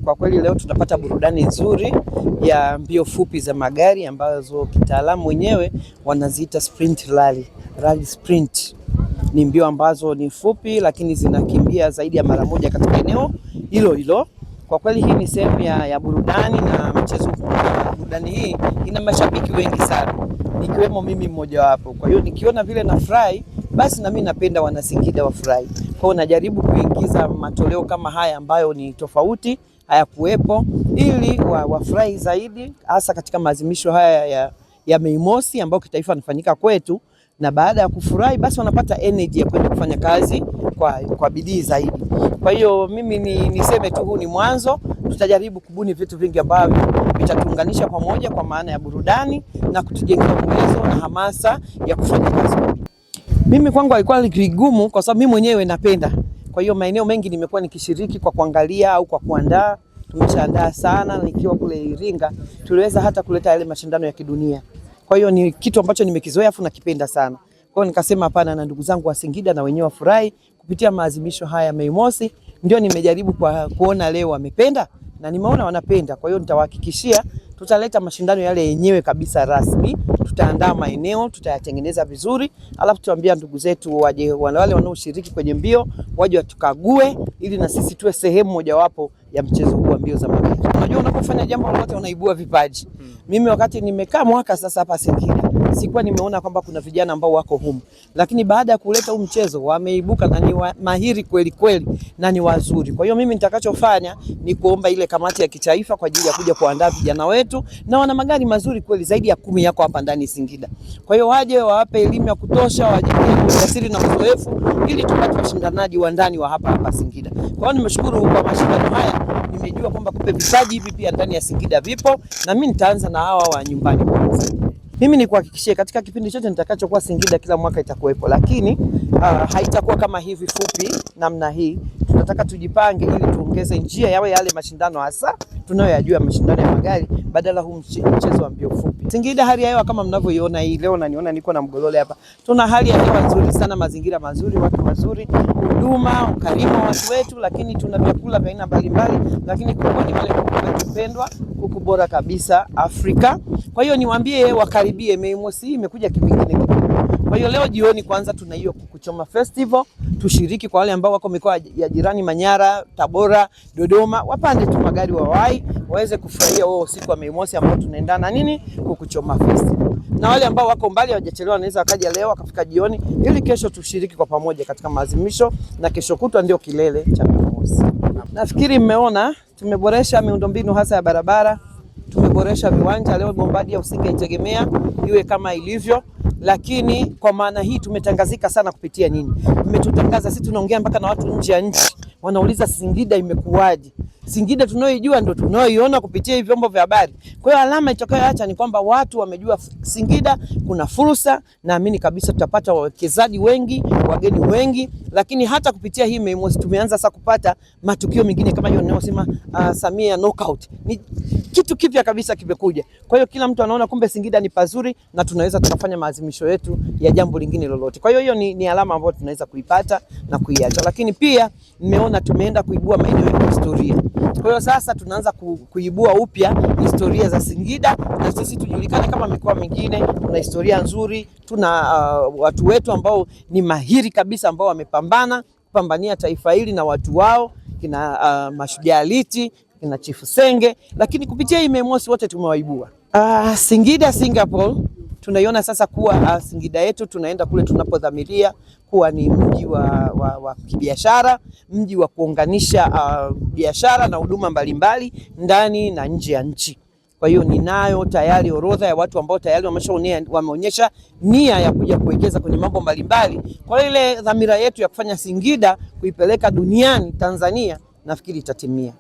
Kwa kweli leo tunapata burudani nzuri ya mbio fupi za magari ambazo kitaalamu wenyewe wanaziita sprint rally. Rally sprint ni mbio ambazo ni fupi lakini zinakimbia zaidi ya mara moja katika eneo hilo hilo. Kwa kweli hii ni sehemu ya burudani na mchezo. Burudani hii ina mashabiki wengi sana, nikiwemo mimi mmoja wapo. Kwa hiyo nikiona vile nafurahi, basi na mimi napenda wana Singida wafurahi. Kwa hiyo najaribu kuingiza matoleo kama haya ambayo ni tofauti, hayakuwepo, ili wafurahi zaidi, hasa katika maadhimisho haya ya Mei Mosi ambayo kitaifa yanafanyika kwetu, na baada ya kufurahi basi wanapata energy ya kwenda kufanya kazi kwa bidii zaidi. Kwa hiyo mimi niseme tu huu ni mwanzo, tutajaribu kubuni vitu vingi ambavyo vitatuunganisha pamoja kwa maana ya burudani na kutujengea uwezo na hamasa ya kufanya kazi. Mimi kwangu alikuwa vigumu kwa sababu mimi mwenyewe napenda. Kwa hiyo maeneo mengi nimekuwa nikishiriki kwa kuangalia au kwa kuandaa. Tumeshaandaa sana, nikiwa kule Iringa tuliweza hata kuleta yale mashindano ya kidunia. Kwa hiyo ni kitu ambacho nimekizoea afu nakipenda sana. Kwa hiyo nikasema hapana, na ndugu zangu wa Singida na wenyewe wafurahi kupitia maadhimisho haya Mei Mosi. Ndio nimejaribu kuona leo wamependa na nimeona wanapenda. Kwa hiyo nitawahakikishia tutaleta mashindano yale yenyewe kabisa rasmi. Tutaandaa maeneo, tutayatengeneza vizuri, alafu tuambia ndugu zetu waje, wale wanaoshiriki kwenye mbio waje watukague, ili na sisi tuwe sehemu mojawapo ya mchezo huu wa mbio za magari. Unajua unapofanya jambo lolote unaibua vipaji. Mimi wakati nimekaa mwaka sasa hapa Singida, sikuwa nimeona kwamba kuna vijana ambao wako humu, lakini baada ya kuleta huu mchezo wameibuka na ni mahiri kweli kweli na ni wazuri. Kwa hiyo mimi nitakachofanya ni kuomba ile kamati ya kitaifa kwa ajili ya kuja kuandaa vijana wetu, na wana magari mazuri kweli, zaidi ya 10 yako hapa ndani Singida. Kwa hiyo waje wawape elimu ya kutosha, wajenge ujasiri na uzoefu, ili tupate washindanaji wa ndani wa hapa Singida. Kwa hiyo nimeshukuru kwa mashindano haya, nimejua kwamba kumbe vipaji hivi pia ndani ya Singida vipo, na mimi nitaanza na hawa wa nyumbani kwanza. Mimi ni kuhakikishia katika kipindi chote nitakachokuwa Singida kila mwaka itakuwepo, lakini haitakuwa kama hivi fupi namna hii. Tunataka tujipange ili tuongeze njia yawe yale mashindano hasa tunayoyajua, mashindano ya magari, badala huu mchezo wa mbio fupi. Singida hali ya hewa kama mnavyoiona hii leo, na niona niko na Mgolole hapa. Tuna hali ya hewa nzuri sana, mazingira mazuri, watu wazuri, huduma, ukarimu wa watu wetu, lakini tuna vyakula vya aina mbalimbali, lakini kubwa ni wale kuku pendwa, kuku bora kabisa Afrika. Kwa hiyo niwaambie wakaribie, Mei Mosi imekuja kipingine kidogo. Kwa hiyo leo jioni kwanza tuna hiyo kuku choma festival, tushiriki. Kwa wale ambao wako mikoa ya jirani, Manyara, Tabora, Dodoma, wapande tu magari wawai waweze kufurahia wao usiku wa Mei Mosi ambao tunaendana nini, kuku choma festival. Na wale ambao wako mbali hawajachelewa wanaweza wakaja leo wakafika jioni, ili kesho tushiriki kwa pamoja katika maadhimisho, na kesho kutwa ndio kilele cha Mei Mosi. Nafikiri mmeona tumeboresha miundombinu hasa ya barabara, tumeboresha viwanja. Leo Bombardier usingeitegemea iwe kama ilivyo, lakini kwa maana hii tumetangazika sana kupitia nini? Mmetutangaza, sisi tunaongea mpaka na watu nje ya nchi. Wanauliza Singida imekuwaje? Singida tunayoijua ndio tunayoiona kupitia hivi vyombo vya habari. Kwa hiyo alama itakayoacha ni kwamba watu wamejua Singida kuna fursa. Naamini kabisa tutapata wawekezaji wengi, wageni wengi, lakini hata kupitia hii Mei Mosi tumeanza sasa kupata matukio mengine kama hiyo ninayosema Samia knockout. Ni kitu kipya kabisa kimekuja. Kwa hiyo kila mtu anaona kumbe Singida ni pazuri na tunaweza tukafanya maadhimisho yetu ya jambo lingine lolote. Kwa hiyo ni alama ambayo tunaweza kuipata na kuiacha. Lakini pia mmeona tumeenda kuibua maeneo ya historia. Kwa hiyo sasa tunaanza kuibua upya historia za Singida, na sisi tujulikane kama mikoa mingine. Tuna historia nzuri, tuna watu wetu ambao ni mahiri kabisa, ambao wamepambana kupambania taifa hili na watu wao, kina Mashujaa Liti, kina Chifu Senge, lakini kupitia hii Mei Mosi wote tumewaibua. Singida Singapore tunaiona sasa kuwa Singida yetu tunaenda kule tunapodhamiria kuwa ni mji wa kibiashara, mji wa kuunganisha biashara na huduma mbalimbali ndani na nje ya nchi. Kwa hiyo ninayo tayari orodha ya watu ambao tayari wameonyesha nia ya kuja kuwekeza kwenye mambo mbalimbali. Kwa hiyo ile dhamira yetu ya kufanya Singida kuipeleka duniani, Tanzania, nafikiri itatimia.